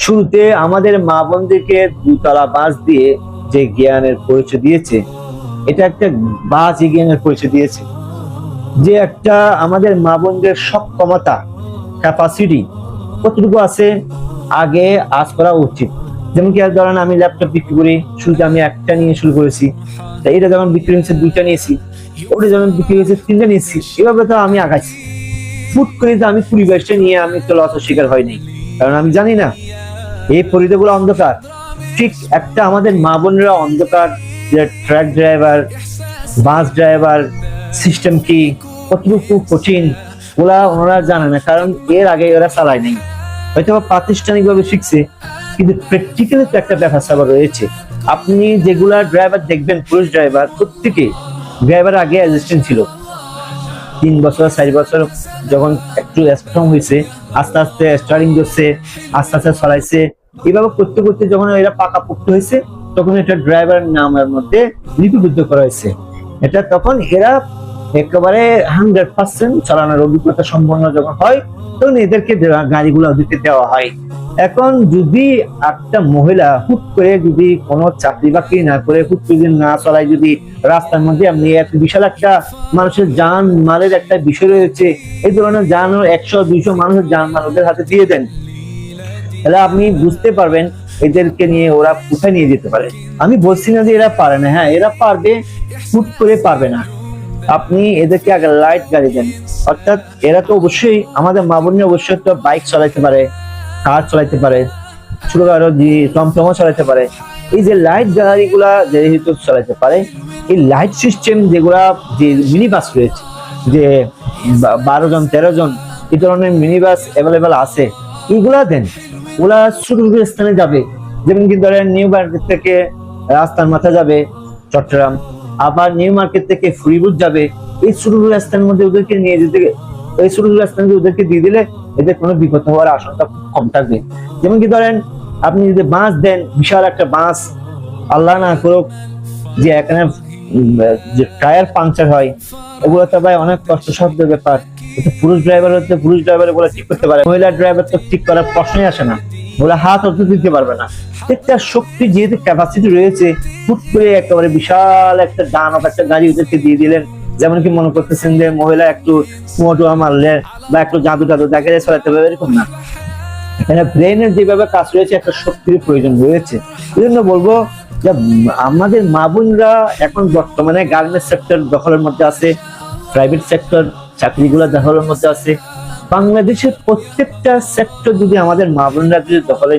শুরুতে আমাদের মা বোনদেরকে দুতলা বাস দিয়ে যে জ্ঞানের পরিচয় দিয়েছে, এটা একটা বাজে জ্ঞানের পরিচয় দিয়েছে। যে একটা আমাদের মা বোনদের সক্ষমতা, ক্যাপাসিটি কতটুকু আছে আগে আজ করা উচিত। যেমন কি ধরেন আমি ল্যাপটপ বিক্রি করি, শুরুতে আমি একটা নিয়ে শুরু করেছি, এটা যখন বিক্রি হয়েছে দুইটা নিয়েছি, ওটা যখন বিক্রি হয়েছে তিনটা নিয়েছি, এভাবে তো আমি আগাইছি। ফুট করে তো আমি 20-22টা নিয়ে আমি তো লসের শিকার হয়নি, কারণ আমি জানি না এই পরিধিগুলো অন্ধকার। ঠিক একটা আমাদের মা বোনেরা অন্ধকার, যে truck driver, bus driver, system কি কতটুকু কঠিন ওনারা জানে না, কারণ এর আগে ওরা চালায় নাই। হয়তো প্রাতিষ্ঠানিক ভাবে শিখছে, কিন্তু প্র্যাকটিক্যালি তো একটা ব্যাপার স্যাপার রয়েছে। আপনি যেগুলা ড্রাইভার দেখবেন, পুরুষ ড্রাইভার, প্রত্যেকে ড্রাইভার আগে অ্যাসিস্ট্যান্ট ছিল। 3 বছর 4 বছর যখন একটু স্ট্রং হয়েছে, আস্তে আস্তে স্টারিং করছে, আস্তে আস্তে চলাইছে, এইভাবে করতে করতে যখন এরা পাকাপোক্ত হয়েছে, তখন এটা ড্রাইভার নামের মধ্যে লিপিবদ্ধ করা হয়েছে। এটা তখন এরা একেবারে 100% চালানোর অভিজ্ঞতা সম্পন্ন যখন হয়, তখন এদেরকে গাড়িগুলো ওদেরকে দেওয়া হয়। এখন যদি একটা মহিলা হুট করে যদি কোনো চাকরি বাকরি না করে হুট করে না চলায়, যদি রাস্তার মধ্যে আপনি এত বিশাল একটা মানুষের জান মালের একটা বিষয় রয়েছে, এই ধরনের জান 100-200 মানুষের জান মাল ওদের হাতে দিয়ে দেন, তাহলে আপনি বুঝতে পারবেন এদেরকে নিয়ে ওরা কোথায় নিয়ে যেতে পারে। আমি বলছি না যে এরা পারে না, হ্যাঁ এরা পারবে, হুট করে পারবে না। আপনি এদেরকে আগে লাইট গাড়ি দেন, অর্থাৎ এরা তো অবশ্যই আমাদের মা বোন অবশ্যই তো বাইক চালাতে পারে, কার চালাতে পারে, ছোটখাটো যে টমটমও চালাতে পারে। এই যে লাইট গাড়িগুলা যেহেতু চালাতে পারে, এই লাইট সিস্টেম যেগুলা, যে মিনি বাস রয়েছে, যে 12 জন 13 জন এই ধরনের মিনি বাস অ্যাভেলেবেল আছে, এগুলা দেন। ওরা ছোট ছোট স্থানে যাবে, যেমন কি ধরেন নিউ মার্কেট থেকে রাস্তার মাথা যাবে চট্টগ্রাম, আবার নিউ মার্কেট থেকে ফরিদপুর যাবে। এই ছোট ছোট স্থানের মধ্যে ওদেরকে নিয়ে যেতে, এই ছোট ছোট স্থানে ওদেরকে দিয়ে দিলে এদের কোনো বিপদ হওয়ার আশঙ্কা কম থাকবে। যেমন কি ধরেন আপনি যদি বাস দেন, বিশাল একটা বাস, আল্লাহ না করুক যে এখানে যে টায়ার পাংচার হয়, এগুলো তো ভাই অনেক কষ্টসাধ্য ব্যাপার। পুরুষ ড্রাইভার হচ্ছে, পুরুষ ড্রাইভার বলে ঠিক করতে পারে, মহিলা ড্রাইভার তো ঠিক করার প্রশ্নই আসে না, ওরা হাত অত দিতে পারবে না। একটা শক্তি যেহেতু ক্যাপাসিটি রয়েছে, হুট করে একেবারে বিশাল একটা দানব একটা গাড়ি ওদেরকে দিয়ে দিলেন। যেমন কি মনে করতেছেন যে মহিলা একটু কুয়োটুয়া মারলে বা একটু জাদু টাদু দেখা যায় চালাতে পারবে, এরকম না। এখানে ব্রেনের যেভাবে কাজ রয়েছে, একটা শক্তির প্রয়োজন রয়েছে। এই জন্য বলবো যে আমাদের মা বোনরা এখন বর্তমানে গার্মেন্টস সেক্টর দখলের মধ্যে আছে, প্রাইভেট সেক্টর চাকরিগুলো দখলের মধ্যে আছে। বাংলাদেশের প্রত্যেকটা সেক্টর যদি আমাদের মা বোনরা যদি দখলে